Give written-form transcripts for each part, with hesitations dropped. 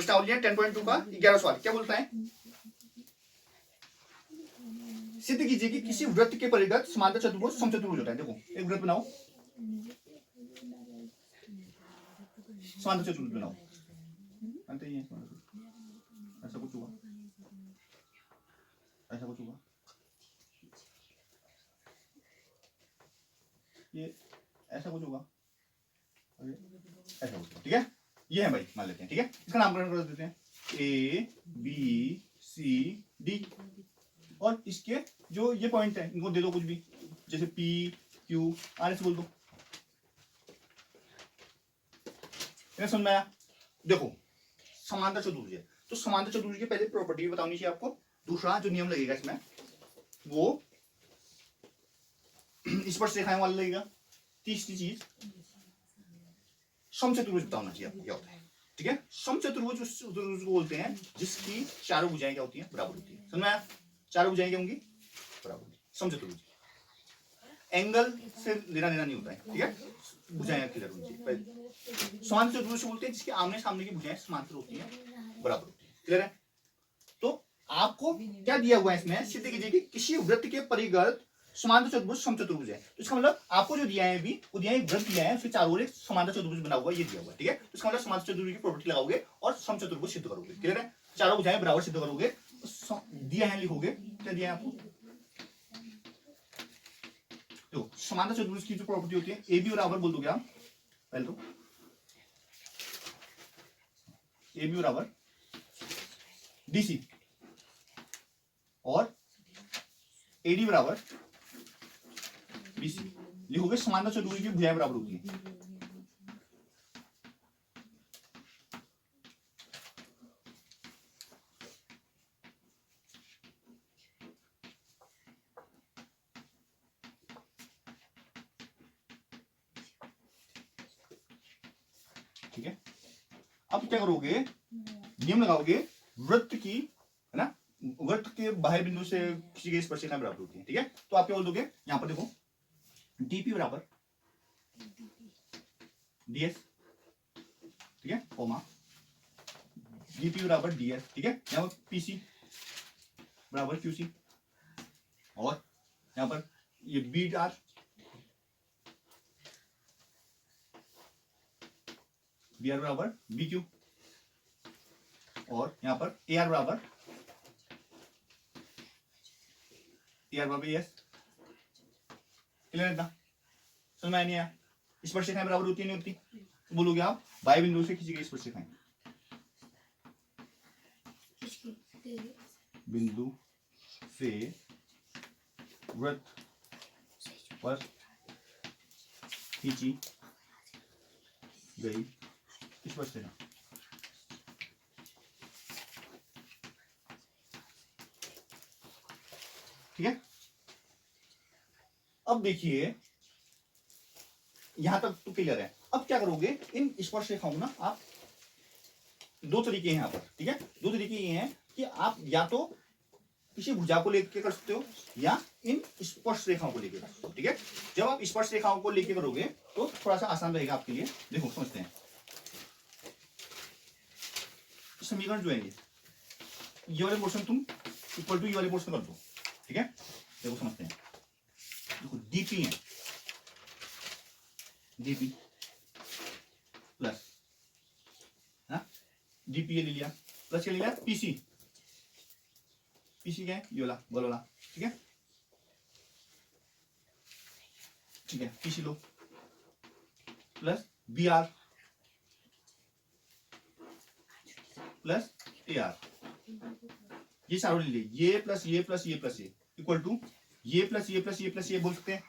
प्रश्नावली 10.2 का 11 सवाल क्या बोलता है? सिद्ध कीजिए कि किसी वृत्त के परिगत समांतर चतुर्भुज समचतुर्भुज होता है। देखो एक वृत्त बनाओ, समांतर चतुर्भुज बनाओ, ऐसा कुछ हुआ, ऐसा कुछ हुआ, ये ऐसा कुछ होगा, ऐसा कुछ, ठीक है। ये है भाई, मान लेते हैं, ठीक है। इसका नामकरण कर देते हैं ए बी सी डी, और इसके जो ये पॉइंट है इनको दे दो कुछ भी, जैसे पी क्यू आर से बोल दो। समझ में आया? देखो समांतर चतुर्भुज है तो समांतर चतुर्भुज की पहले प्रॉपर्टी बतानी चाहिए आपको। दूसरा जो नियम लगेगा इसमें वो स्पर्श रेखाएं वाला लगेगा। तीसरी चीज समचतुर्भुज बताना चाहिए आपको क्या होता है, ठीक है। समचतुर्भुज उस चतुर्भुज को बोलते हैं जिसकी चारों भुजाएं क्या होती हैं? बराबर होती है। समझ में आया? चारों भुजाएं क्या होंगी? बराबर होती है। समचतुर्भुज एंगल से लेना देना नहीं होता है, ठीक है। भुजाएं क्लियर होनी चाहिए। समांतर चतुर्भुज बोलते हैं जिसके आमने सामने की भुजाएं समांतर होती हैं, बराबर होती है। क्लियर है? तो आपको क्या दिया हुआ है इसमें? सिद्ध कीजिए कि किसी वृत्त के परिगत समांतर चतुर्भुज समचतुर्भुज है। तो इसका मतलब आपको जो दिया है अभी, वो दिया है वृत्त दिया है, उसके चारों ओर एक समांतर चतुर्भुज बना हुआ, ये दिया हुआ है, ठीक है। तो इसका मतलब समांतर चतुर्भुज की प्रॉपर्टी लगाओगे और समचतुर्भुज सिद्ध करोगे। क्लियर है? चारों भुजाएं बराबर सिद्ध करोगे, तो दिया है लिखोगे, क्या दिया है आपको? तो समांतर चतुर्भुज की जो प्रॉपर्टी होती है, ए बी बराबर बोल दोगे आप पहले तो, ए बी बराबर डीसी और एडी बराबर बीसी लिखोगे। समांतर चतुर्भुज की भुजाएं बराबर होती है। ठीक है, अब क्या करोगे? नियम लगाओगे वृत्त की, है ना, वृत्त के बाह्य बिंदु से किसी की स्पर्शरेखा बराबर होती है, ठीक है। तो आप क्या बोल दोगे? यहां पर देखो डीपी बराबर डीएस, ठीक है, कोमा डीपी बराबर डीएस, ठीक है। यहां पर पीसी बराबर क्यूसी, और यहां पर ये बी आर बराबर बी क्यू, और यहां पर ए आर बराबर एस। क्लियर था? समझ में नहीं आया? स्पर्शरेखाएं बराबर होती है नहीं होती? तो बोलोगे आप बाह्य बिंदु से किसी की स्पर्शरेखाएं, बिंदु से वृत्त पर खींची गई स्पर्शरेखा। ठीक है, अब देखिए यहां तक तो क्लियर है। अब क्या करोगे? इन स्पर्शरेखाओं ना आप दो तरीके हैं यहाँ पर, ठीक है। दो तरीके ये हैं कि आप या तो किसी भुजा को लेके कर सकते हो या इन स्पर्श रेखाओं को लेके कर सकते हो, ठीक है। जब आप स्पर्श रेखाओं को लेके करोगे तो थोड़ा सा आसान रहेगा आपके लिए। देखो समझते हैं, समीकरण जो है ये वाले पोर्शन तुम इक्वल टू ये वाले पोर्शन कर दो, ठीक है। देखो समझते हैं, देखो डीपी है, डीपी प्लस, डीपी ले लिया, प्लस क्या ले लिया? पीसी, पीसी क्या है? ये वाला बोला, ठीक है, ठीक है। पीसी लो plus B R plus A R, ये सारे ले लिए, ये प्लस ये प्लस ये प्लस ये इक्वल टू ये प्लस ये प्लस ये प्लस ये बोल सकते हैं।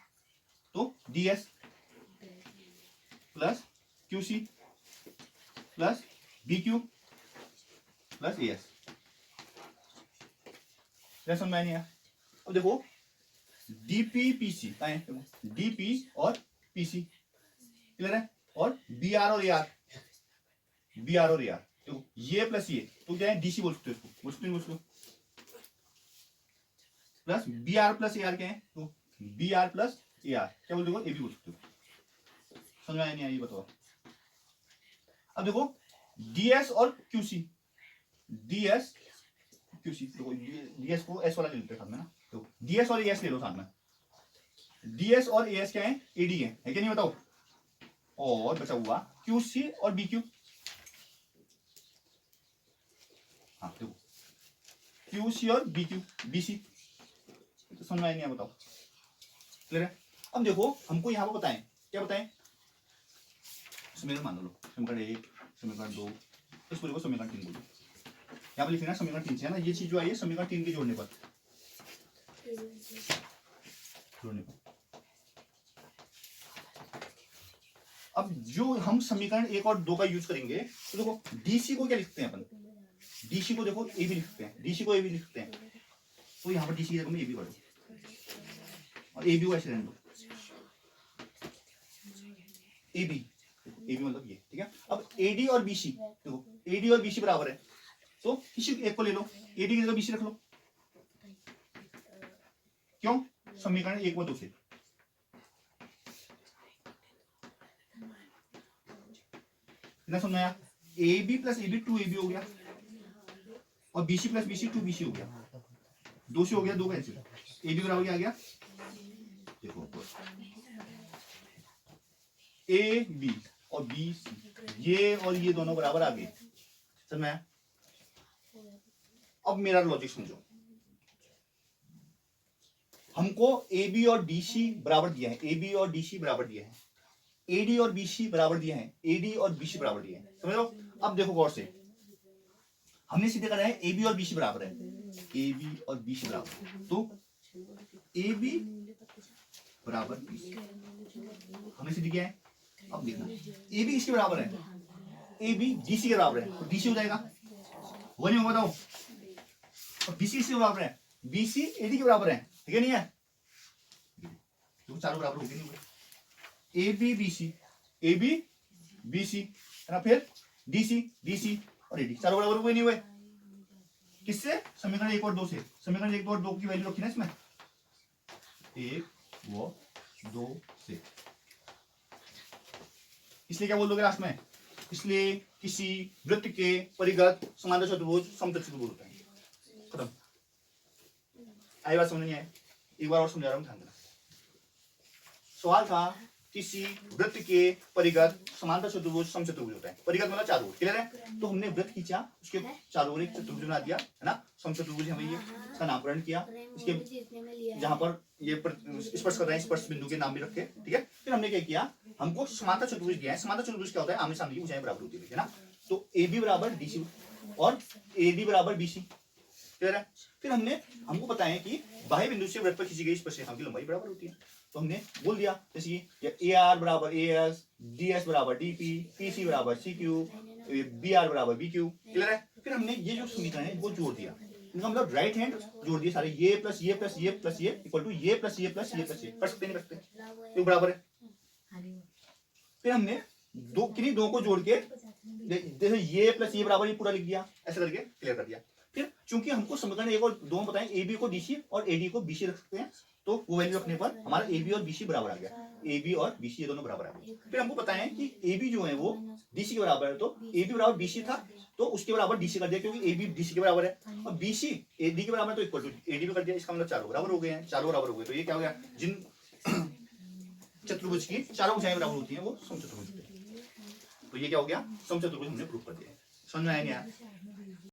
तो DS plus QC plus BQ plus as. समझ में नहीं आया? अब देखो डीपी पीसी, डीपी और पीसी क्लियर है, और बी आर और ए आर, बी आर और ए आर, तो ये प्लस ये तो क्या है? डीसी बोल सकते हो इसको, बोल सकते हो plus B R plus A R क्या है? तो B R plus A R क्या बोल दो? ए बी बोल सकते हो। समझ में आया नहीं आया? ये बताओ। अब देखो डीएस और QC, D S Q C. देखो डी एस को एस वाला ले लेते हैं साथ में ना, तो डी एस और ए एस ले लो साथ में। डी एस और ए एस क्या है, ए डी है क्या नहीं बताओ, और बचा हुआ क्यू सी और बी क्यू। हाँ देखो क्यू सी और बी क्यू बी सी, तो समझ में आया नहीं है बताओ, क्लियर है। अब देखो हमको यहाँ पर बताएं, क्या बताएं, समीकरण मान लो, समीकरण 1 समीकरण 2, इस पूरे को समीकरण 3 बोलो। यहाँ पर लिखना समीकरण 3 से है ना, ये चीज जो आई है समीकरण 3 के जोड़ने पर अब जो हम समीकरण 1 और 2 का यूज करेंगे, तो देखो डीसी को क्या लिखते हैं अपन, डीसी को देखो ए बी लिखते हैं, डीसी को ए बी लिखते हैं, तो यहाँ पर डीसी की जगह में ए बी पढ़ो और ए बी को ऐसे रहने दो, ए बी मतलब ये, ठीक है। अब एडी और बीसी, देखो एडी और बीसी बराबर है, तो किसी एक को ले लो, एडी की जगह बीसी रख लो, क्यों, समीकरण 1 व 2 से। समझ में आया, A B plus A B 2ab हो गया, और बीसी प्लस बीसी 2bc हो गया, 2 से हो गया 2 कैंसिल, ए बी बराबर क्या आ गया, देखो ए बी और बी सी, ये और ये दोनों बराबर आ गए, समझ में आया। अब मेरा लॉजिक समझो, हमको ए बी और डी सी बराबर दिया है, ए बी और डी सी बराबर दिया है, एडी और बीसी बराबर दिया है, एडी और बीसी बराबर दिया है, समझ लो। अब देखो गौर से, हमने सीधे कहा है ए बी और बीसी बराबर है, ए बी और बीसी बराबर, तो ए बी बराबर बीसी हमने सीधे किया है। अब देखना ए बी इसके बराबर है, ए बी डीसी के बराबर है, तो डीसी हो जाएगा, वो नहीं होगा बताओ, और बीसी इसके बराबर है, बीसी एडी के बराबर है, ठीक है नहीं है, तो चारों बराबर हो गए नहीं हुए, A B B C, A B B C है ना, फिर डी सी डी सी और एडी, चारों बराबर हुए नहीं हुए, किससे, समीकरण 1 और 2 से। समीकरण 1 और 2 की वैल्यू रखी ना इसमें, 1 व 2 से, इसलिए क्या बोल दोगे लास्ट में, इसलिए किसी वृत्त के परिगत समांतर चतुर्भुज समतल चतुर्भुज होता है, खत्म। आई बात समझ नहीं आए, एक बार और समझा रहा हूँ, ध्यान देना। सवाल था किसी वृत्त के परिगत समांतर चतुर्भुज समचतुर्भुज होता है, परिगत मतलब चारों ओर, क्लियर है। तो हमने वृत्त खींचा, उसके चारों ओर एक चतुर्भुज बना दिया है ना, समचतुर्भुज है भैया, इसका नामकरण किया, इसके जहां पर ये स्पर्श कर रहे हैं स्पर्श बिंदु के नाम भी रखे, ठीक है। फिर हमने क्या किया, हमको समांतर चतुर्भुज दिया है, समांतर चतुर्भुज क्या होता है, आमने सामने की भुजाएं बराबर होती है ना, तो ए बी बराबर डी सी और ए डी बराबर बी सी, क्लियर है। फिर हमको पता है कि बाह्य बिंदु से वृत्त पर खींची गई स्पर्शरेखा की लंबाई बराबर होती है, तो हमने बोल दिया जैसे कि ए आर बराबर ए एस, डी एस बराबर डी पी, पी सी बराबर सी क्यू, बी आर बराबर बी क्यू, क्लियर है। फिर हमने ये जो समीकरण है वो जोड़ दिया, इनका मतलब राइट हैंड जोड़ दिए सारे, ये प्लस ये प्लस ये प्लस ये इक्वल टू ये प्लस ये प्लस ये प्लस ये, कर सकते नहीं कर सकते, तो बराबर है। फिर हमने दो को जोड़ के जैसे ये प्लस ये बराबर ये पूरा लिख दिया, ऐसा करके क्लियर कर दिया। फिर चूंकि हमको समीकरण 1 और 2 बताएं, ए बी को डीसी और एडी को बीसी रख सकते हैं, तो वो वैल्यू रखने पर हमारा ए बी और बीसी बराबर आ गया, ए बी और बीसी ये दोनों बराबर आ गए। फिर हमको बताएं कि ए बी जो है वो डीसी के बराबर है, तो ए बी बराबर बीसी था तो उसके बराबर डीसी कर दिया, क्योंकि ए बी डीसी के बराबर है, और बीसी ए डी के बराबर है तो इक्वल टू एडी भी कर दिया, इसका मतलब चारों बराबर हो गए हैं, चारों बराबर हो गए, तो ये क्या हो गया, जिन चतुर्भुज की चारों भुजाएं बराबर होती हैं वो समचतुर्भुज होते हैं, तो ये क्या हो गया, समचतुर्भुज हमने प्रूव कर दिया। समझ में आया नहीं आया?